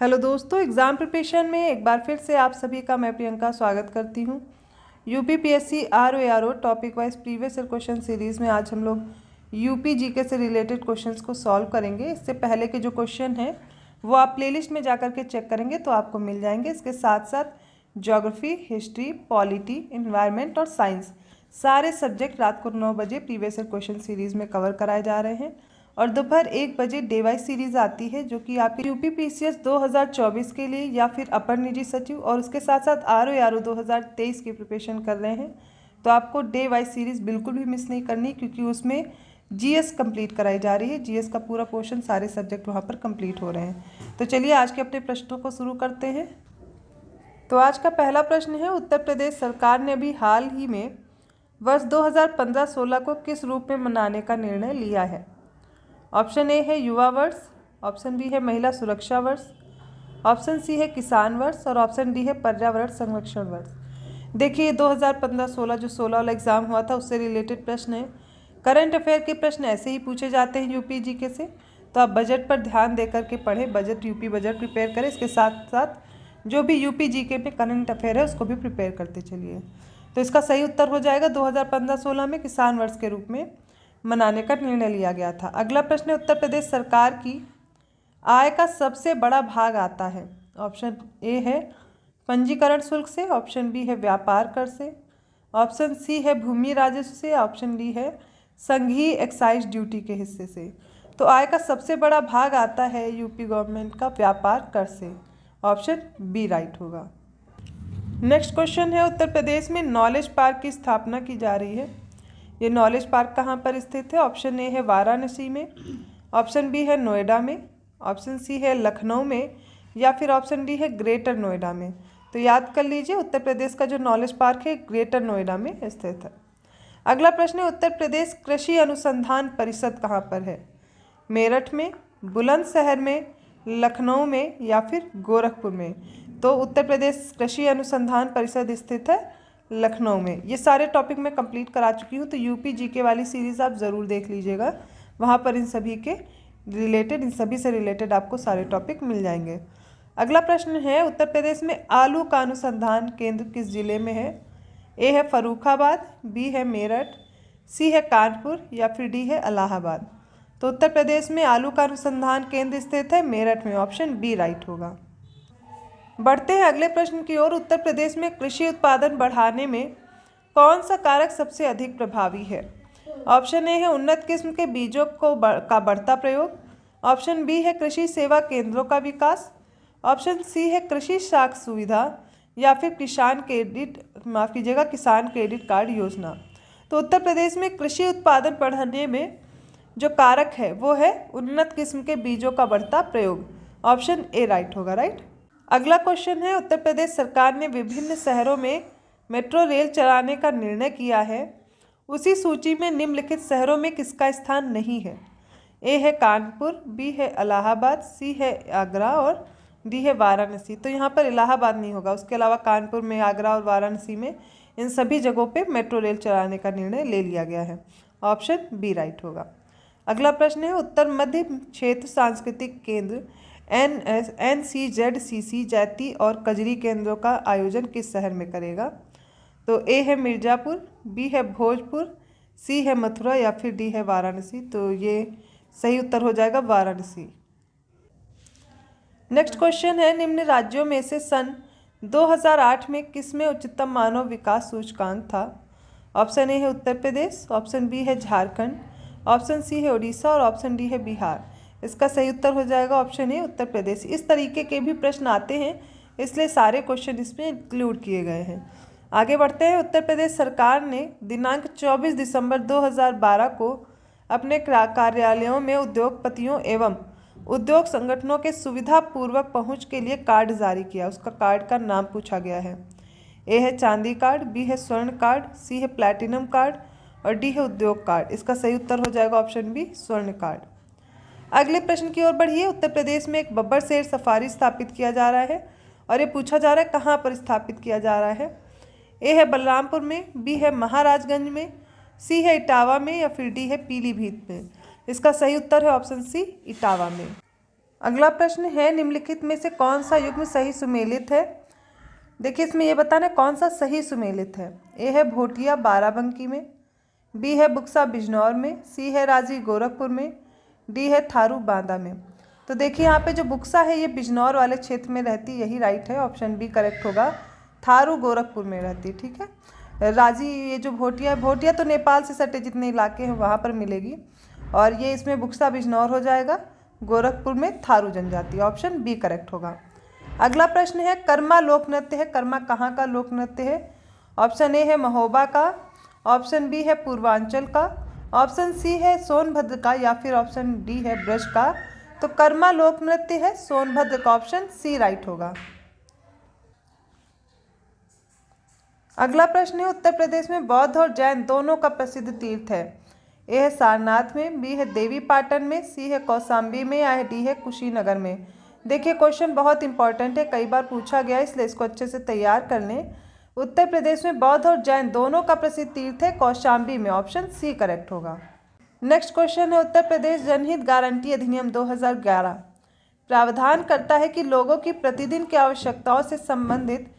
Hello दोस्तों, exam preparation में एक बार फिर से आप सभी का मैं प्रियंका स्वागत करती हूँ। UPPSC RO topic wise previous year question series में आज हम लोग यूपी जीके से रिलेटेड क्वेश्चंस को सॉल्व करेंगे। इससे पहले के जो क्वेश्चन हैं वो आप प्लेलिस्ट में जाकर के चेक करेंगे तो आपको मिल जाएंगे। इसके साथ साथ ज्योग्राफी, हिस्ट्री, पॉलिटी, इन्वायरमेंट और साइंस सारे सब्जेक्ट रात को 9 बजे प्रीवियस ईयर क्वेश्चन सीरीज़ में कवर कराए जा रहे हैं और दोपहर 1 बजे डे वाइज सीरीज आती है जो कि आपके यूपीपीसीएस 2024 के लिए या फिर अपर निजी सचिव और उसके साथ साथ आरओ 2023 की प्रिपरेशन कर रहे हैं। तो आपको डे वाइज सीरीज़ बिल्कुल भी मिस नहीं करनी क्योंकि उसमें जीएस कंप्लीट कराई जा रही है। जीएस का पूरा पोर्शन सारे सब्जेक्ट वहाँ पर कंप्लीट हो रहे हैं। तो चलिए आज के अपने प्रश्नों को शुरू करते हैं। तो आज का पहला प्रश्न है, उत्तर प्रदेश सरकार ने अभी हाल ही में वर्ष 2015-16 को किस रूप में मनाने का निर्णय लिया है? ऑप्शन ए है युवा वर्ष, ऑप्शन बी है महिला सुरक्षा वर्ष, ऑप्शन सी है किसान वर्ष और ऑप्शन डी है पर्यावरण संरक्षण वर्ष। देखिए 2015-16 जो 16 वाला एग्ज़ाम हुआ था उससे रिलेटेड प्रश्न है। करंट अफेयर के प्रश्न ऐसे ही पूछे जाते हैं यूपी जीके से, तो आप बजट पर ध्यान दे करके पढ़ें, बजट यूपी बजट प्रिपेयर करें। इसके साथ साथ जो भी यूपी जीके में करंट अफेयर है उसको भी प्रिपेयर करते चलिए। तो इसका सही उत्तर हो जाएगा 2015-16 में किसान वर्ष के रूप में मनाने का निर्णय लिया गया था। अगला प्रश्न है, उत्तर प्रदेश सरकार की आय का सबसे बड़ा भाग आता है? ऑप्शन ए है पंजीकरण शुल्क से, ऑप्शन बी है व्यापार कर से, ऑप्शन सी है भूमि राजस्व से, ऑप्शन डी है संघीय एक्साइज ड्यूटी के हिस्से से। तो आय का सबसे बड़ा भाग आता है यूपी गवर्नमेंट का व्यापार कर से। ऑप्शन बी राइट होगा। नेक्स्ट क्वेश्चन है, उत्तर प्रदेश में नॉलेज पार्क की स्थापना की जा रही है। ये नॉलेज पार्क कहाँ पर स्थित है? ऑप्शन ए है वाराणसी में, ऑप्शन बी है नोएडा में, ऑप्शन सी है लखनऊ में या फिर ऑप्शन डी है ग्रेटर नोएडा में। तो याद कर लीजिए उत्तर प्रदेश का जो नॉलेज पार्क है ग्रेटर नोएडा में स्थित है। अगला प्रश्न है, उत्तर प्रदेश कृषि अनुसंधान परिषद कहाँ पर है? मेरठ में, बुलंदशहर में, लखनऊ में या फिर गोरखपुर में। तो उत्तर प्रदेश कृषि अनुसंधान परिषद स्थित है लखनऊ में। ये सारे टॉपिक मैं कंप्लीट करा चुकी हूँ, तो यूपी जीके वाली सीरीज़ आप ज़रूर देख लीजिएगा। वहाँ पर इन सभी से रिलेटेड आपको सारे टॉपिक मिल जाएंगे। अगला प्रश्न है, उत्तर प्रदेश में आलू का अनुसंधान केंद्र किस जिले में है? ए है फर्रुखाबाद, बी है मेरठ, सी है कानपुर या फिर डी है इलाहाबाद। तो उत्तर प्रदेश में आलू का अनुसंधान केंद्र स्थित है मेरठ में। ऑप्शन बी राइट होगा। बढ़ते हैं अगले प्रश्न की ओर। उत्तर प्रदेश में कृषि उत्पादन बढ़ाने में कौन सा कारक सबसे अधिक प्रभावी है? ऑप्शन ए है उन्नत किस्म के बीजों का बढ़ता प्रयोग, ऑप्शन बी है कृषि सेवा केंद्रों का विकास, ऑप्शन सी है कृषि साख सुविधा या फिर किसान क्रेडिट कार्ड योजना। तो उत्तर प्रदेश में कृषि उत्पादन बढ़ाने में जो कारक है वो है उन्नत किस्म के बीजों का बढ़ता प्रयोग। ऑप्शन ए राइट होगा। राइट। अगला क्वेश्चन है, उत्तर प्रदेश सरकार ने विभिन्न शहरों में मेट्रो रेल चलाने का निर्णय किया है। उसी सूची में निम्नलिखित शहरों में किसका स्थान नहीं है? ए है कानपुर, बी है इलाहाबाद, सी है आगरा और डी है वाराणसी। तो यहाँ पर इलाहाबाद नहीं होगा, उसके अलावा कानपुर में, आगरा और वाराणसी में इन सभी जगहों पे मेट्रो रेल चलाने का निर्णय ले लिया गया है। ऑप्शन बी राइट होगा। अगला प्रश्न है, उत्तर मध्य क्षेत्र सांस्कृतिक केंद्र NCZCC जैती और कजरी केंद्रों का आयोजन किस शहर में करेगा? तो ए है मिर्ज़ापुर, बी है भोजपुर, सी है मथुरा या फिर डी है वाराणसी। तो ये सही उत्तर हो जाएगा वाराणसी। नेक्स्ट क्वेश्चन है, निम्न राज्यों में से सन 2008 में किसमें उच्चतम मानव विकास सूचकांक था? ऑप्शन ए है उत्तर प्रदेश, ऑप्शन बी है झारखंड, ऑप्शन सी है उड़ीसा और ऑप्शन डी है बिहार। इसका सही उत्तर हो जाएगा ऑप्शन ए उत्तर प्रदेश। इस तरीके के भी प्रश्न आते हैं, इसलिए सारे क्वेश्चन इसमें इंक्लूड किए गए हैं। आगे बढ़ते हैं। उत्तर प्रदेश सरकार ने दिनांक 24 दिसंबर 2012 को अपने कार्यालयों में उद्योगपतियों एवं उद्योग संगठनों के सुविधापूर्वक पहुंच के लिए कार्ड जारी किया। उसका कार्ड का नाम पूछा गया है। ए है चांदी कार्ड, बी है स्वर्ण कार्ड, सी है प्लैटिनम कार्ड और डी है उद्योग कार्ड। इसका सही उत्तर हो जाएगा ऑप्शन बी स्वर्ण कार्ड। अगले प्रश्न की ओर बढ़िए। उत्तर प्रदेश में एक बब्बर शेर सफारी स्थापित किया जा रहा है और ये पूछा जा रहा है कहाँ पर स्थापित किया जा रहा है? ए है बलरामपुर में, बी है महाराजगंज में, सी है इटावा में या फिर डी है पीलीभीत में। इसका सही उत्तर है ऑप्शन सी इटावा में। अगला प्रश्न है, निम्नलिखित में से कौन सा युग्म सही सुमेलित है। देखिए इसमें ये बताना है कौन सा सही सुमेलित है। ए है भोटिया बाराबंकी में, बी है बुक्सा बिजनौर में, सी है राजी गोरखपुर में, डी है थारू बांदा में। तो देखिए यहाँ पे जो बुक्सा है ये बिजनौर वाले क्षेत्र में रहती, यही राइट है, ऑप्शन बी करेक्ट होगा। थारू गोरखपुर में रहती, ठीक है। राजी ये जो भोटिया है, भोटिया तो नेपाल से सटे जितने इलाके हैं वहाँ पर मिलेगी, और ये इसमें बुक्सा बिजनौर हो जाएगा। गोरखपुर में थारू जनजाति, ऑप्शन बी करेक्ट होगा। अगला प्रश्न है, कर्मा लोक नृत्य है, कर्मा कहाँ का लोक नृत्य है। ऑप्शन ए है महोबा का, ऑप्शन बी है पूर्वांचल का, ऑप्शन सी है सोनभद्र का, या फिर ऑप्शन डी है ब्रज का। तो कर्मा लोक नृत्य है सोनभद्र का, ऑप्शन सी राइट होगा। अगला प्रश्न है, उत्तर प्रदेश में बौद्ध और जैन दोनों का प्रसिद्ध तीर्थ है। ए है सारनाथ में, बी है देवी पाटन में, सी है कौशाम्बी में, या डी है कुशीनगर में। देखिए क्वेश्चन बहुत इंपॉर्टेंट है, कई बार पूछा गया, इसलिए इसको अच्छे से तैयार कर लें। उत्तर प्रदेश में बौद्ध और जैन दोनों का प्रसिद्ध तीर्थ है कौशाम्बी में, ऑप्शन सी करेक्ट होगा। नेक्स्ट क्वेश्चन है, उत्तर प्रदेश जनहित गारंटी अधिनियम 2011 प्रावधान करता है कि लोगों की प्रतिदिन की आवश्यकताओं से संबंधित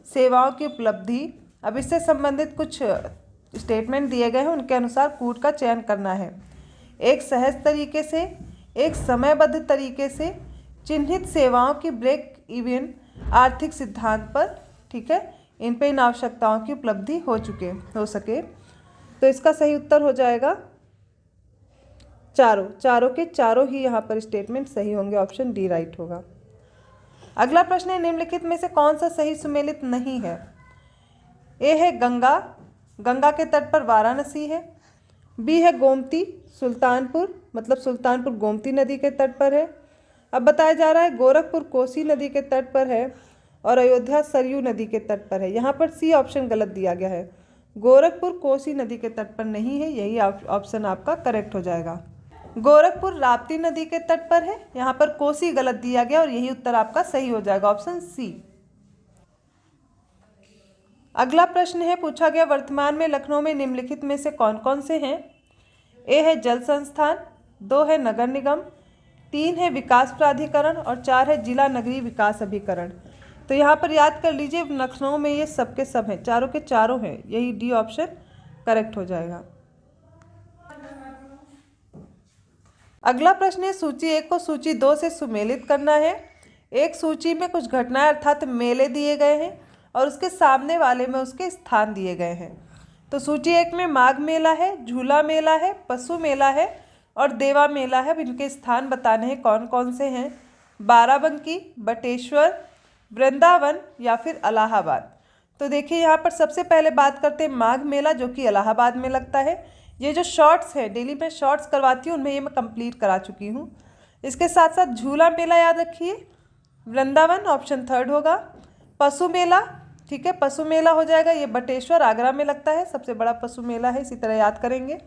सेवाओं की उपलब्धि। अब इससे संबंधित कुछ स्टेटमेंट दिए गए हैं, उनके अनुसार कूट का चयन करना है। एक सहज तरीके से, एक समयबद्ध तरीके से, चिन्हित सेवाओं की ब्रेक इवन आर्थिक सिद्धांत पर, ठीक है, इन पे इन आवश्यकताओं की उपलब्धि हो सके। तो इसका सही उत्तर हो जाएगा चारों के चारों ही यहाँ पर स्टेटमेंट सही होंगे, ऑप्शन डी राइट होगा। अगला प्रश्न है, निम्नलिखित में से कौन सा सही सुमेलित नहीं है। ए है गंगा, गंगा के तट पर वाराणसी है। बी है गोमती, सुल्तानपुर, मतलब सुल्तानपुर गोमती नदी के तट पर है। अब बताया जा रहा है गोरखपुर कोसी नदी के तट पर है, और अयोध्या सरयू नदी के तट पर है। यहाँ पर सी ऑप्शन गलत दिया गया है, गोरखपुर कोसी नदी के तट पर नहीं है, यही ऑप्शन आपका करेक्ट हो जाएगा। गोरखपुर राप्ती नदी के तट पर है, यहाँ पर कोसी गलत दिया गया, और यही उत्तर आपका सही हो जाएगा, ऑप्शन सी। अगला प्रश्न है, पूछा गया वर्तमान में लखनऊ में निम्नलिखित में से कौन कौन से हैं। ए है जल संस्थान, 2 है नगर निगम, 3 है विकास प्राधिकरण, और 4 है जिला नगरीय विकास अभिकरण। तो यहाँ पर याद कर लीजिए लखनऊ में ये सब के सब हैं, चारों के चारों हैं, यही डी ऑप्शन करेक्ट हो जाएगा। अगला प्रश्न है, सूची 1 को सूची 2 से सुमेलित करना है। एक सूची में कुछ घटनाएं अर्थात मेले दिए गए हैं, और उसके सामने वाले में उसके स्थान दिए गए हैं। तो सूची 1 में माघ मेला है, झूला मेला है, पशु मेला है, और देवा मेला है। अब इनके स्थान बताने हैं कौन कौन से हैं। बाराबंकी, बटेश्वर, वृंदावन, या फिर इलाहाबाद। तो देखिए यहाँ पर सबसे पहले बात करते हैं माघ मेला, जो कि इलाहाबाद में लगता है। ये जो शॉर्ट्स है, डेली में शॉर्ट्स करवाती हूँ, उनमें ये मैं कंप्लीट करा चुकी हूँ। इसके साथ साथ झूला मेला याद रखिए, वृंदावन ऑप्शन 3 होगा। पशु मेला, ठीक है, पशु मेला हो जाएगा, ये बटेश्वर आगरा में लगता है, सबसे बड़ा पशु मेला है, इसी तरह याद करेंगे।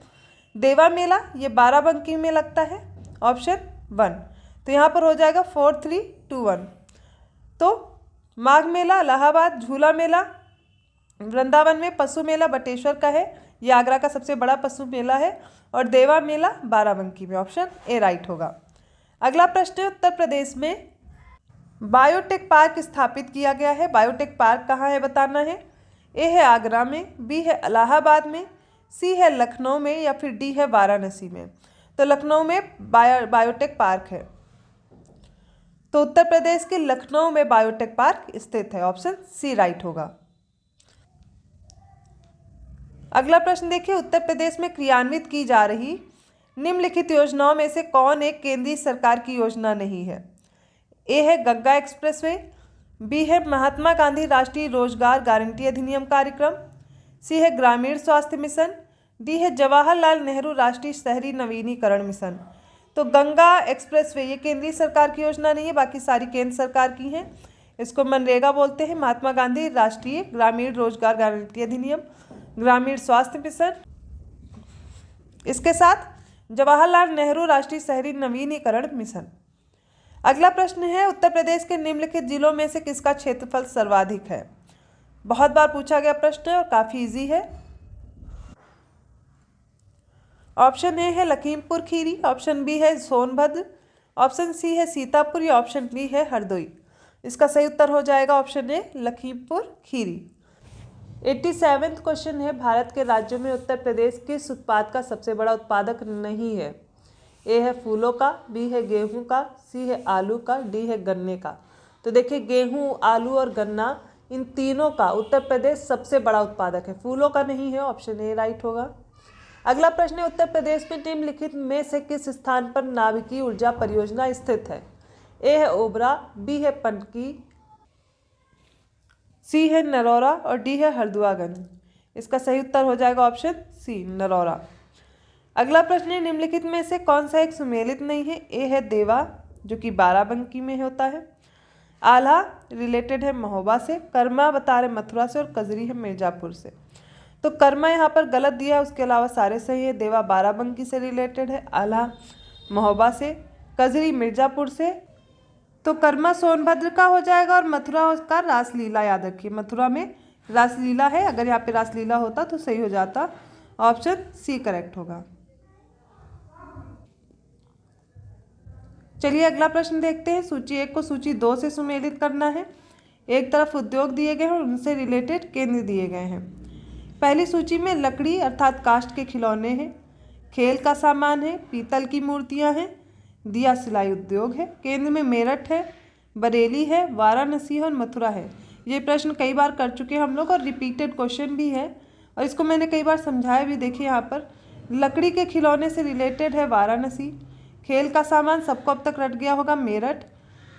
देवा मेला ये बाराबंकी में लगता है, ऑप्शन 1। तो यहाँ पर हो जाएगा 4, 3, 2, 1। तो माघ मेला इलाहाबाद, झूला मेला वृंदावन में, पशु मेला बटेश्वर का है, ये आगरा का सबसे बड़ा पशु मेला है, और देवा मेला बाराबंकी में, ऑप्शन ए राइट होगा। अगला प्रश्न है, उत्तर प्रदेश में बायोटेक पार्क स्थापित किया गया है। बायोटेक पार्क कहाँ है बताना है। ए है आगरा में, बी है इलाहाबाद में, सी है लखनऊ में, या फिर डी है वाराणसी में। तो लखनऊ में बायोटेक पार्क है, तो उत्तर प्रदेश के लखनऊ में बायोटेक पार्क स्थित है, ऑप्शन सी राइट होगा। अगला प्रश्न देखिए, उत्तर प्रदेश में क्रियान्वित की जा रही निम्नलिखित योजनाओं में से कौन एक केंद्रीय सरकार की योजना नहीं है। ए है गंगा एक्सप्रेसवे, बी है महात्मा गांधी राष्ट्रीय रोजगार गारंटी अधिनियम कार्यक्रम, सी है ग्रामीण स्वास्थ्य मिशन, डी है जवाहरलाल नेहरू राष्ट्रीय शहरी नवीनीकरण मिशन। तो गंगा एक्सप्रेसवे ये केंद्रीय सरकार की योजना नहीं है, बाकी सारी केंद्र सरकार की हैं। इसको मनरेगा बोलते हैं। महात्मा गांधी राष्ट्रीय ग्रामीण रोजगार गारंटी अधिनियम, ग्रामीण स्वास्थ्य मिशन, इसके साथ जवाहरलाल नेहरू राष्ट्रीय शहरी नवीनीकरण मिशन। अगला प्रश्न है, उत्तर प्रदेश के निम्नलिखित जिलों में से किसका क्षेत्रफल सर्वाधिक है। बहुत बार पूछा गया प्रश्न है और काफ़ी इजी है। ऑप्शन ए है लखीमपुर खीरी, ऑप्शन बी है सोनभद्र, ऑप्शन सी है सीतापुर या ऑप्शन डी है हरदोई। इसका सही उत्तर हो जाएगा ऑप्शन ए लखीमपुर खीरी। 87वां क्वेश्चन है, भारत के राज्यों में उत्तर प्रदेश किस उत्पाद का सबसे बड़ा उत्पादक नहीं है? ए है फूलों का, बी है गेहूं का, सी है आलू का, डी है गन्ने का। तो देखिए गेहूं, आलू और गन्ना इन तीनों का उत्तर प्रदेश सबसे बड़ा उत्पादक है, फूलों का नहीं है, ऑप्शन ए राइट होगा। अगला प्रश्न है, उत्तर प्रदेश में निम्नलिखित में से किस स्थान पर नाभिकीय ऊर्जा परियोजना स्थित है? ए है ओबरा, बी है पनकी, सी है नरौरा और डी है हल्द्वागंज। इसका सही उत्तर हो जाएगा ऑप्शन सी नरौरा। अगला प्रश्न है, निम्नलिखित में से कौन सा एक सुमेलित नहीं है? ए है देवा जो कि बाराबंकी में होता है, आल्हा रिलेटेड है महोबा से, कर्मा बता रहे मथुरा से और कजरी है मिर्जापुर से। तो कर्मा यहाँ पर गलत दिया है, उसके अलावा सारे सही है। देवा बाराबंकी से रिलेटेड है, आल्हा महोबा से, कजरी मिर्जापुर से। तो कर्मा सोनभद्र का हो जाएगा और मथुरा का रासलीला, याद रखिए मथुरा में रासलीला है, अगर यहाँ पे रासलीला होता तो सही हो जाता, ऑप्शन सी करेक्ट होगा। चलिए अगला प्रश्न देखते हैं। सूची 1 को सूची 2 से सुमेलित करना है। एक तरफ उद्योग दिए गए हैं और उनसे रिलेटेड केंद्र दिए गए हैं। पहली सूची में लकड़ी अर्थात काष्ठ के खिलौने हैं, खेल का सामान है, पीतल की मूर्तियां हैं, दिया सिलाई उद्योग है। केंद्र में मेरठ है, बरेली है, वाराणसी है और मथुरा है। ये प्रश्न कई बार कर चुके हैं हम लोग और रिपीटेड क्वेश्चन भी है और इसको मैंने कई बार समझाया भी। देखिए यहाँ पर लकड़ी के खिलौने से रिलेटेड है वाराणसी, खेल का सामान सबको अब तक रट गया होगा मेरठ,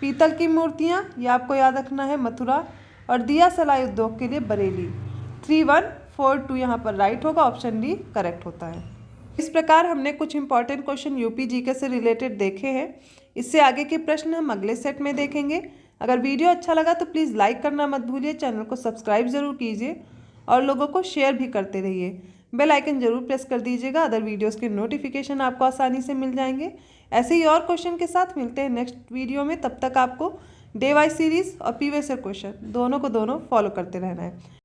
पीतल की मूर्तियाँ ये आपको याद रखना है मथुरा, और दिया सिलाई उद्योग के लिए बरेली। 3142 यहाँ पर राइट होगा, ऑप्शन डी करेक्ट होता है। इस प्रकार हमने कुछ इंपॉर्टेंट क्वेश्चन यूपी जीके से रिलेटेड देखे हैं। इससे आगे के प्रश्न हम अगले सेट में देखेंगे। अगर वीडियो अच्छा लगा तो प्लीज़ लाइक करना मत भूलिए, चैनल को सब्सक्राइब जरूर कीजिए और लोगों को शेयर भी करते रहिए। बेल आइकन जरूर प्रेस कर दीजिएगा, अदर वीडियोस के नोटिफिकेशन आपको आसानी से मिल जाएंगे। ऐसे ही और क्वेश्चन के साथ मिलते हैं नेक्स्ट वीडियो में। तब तक आपको डे वाइज सीरीज और प्रीवियस ईयर क्वेश्चन दोनों को फॉलो करते रहना है।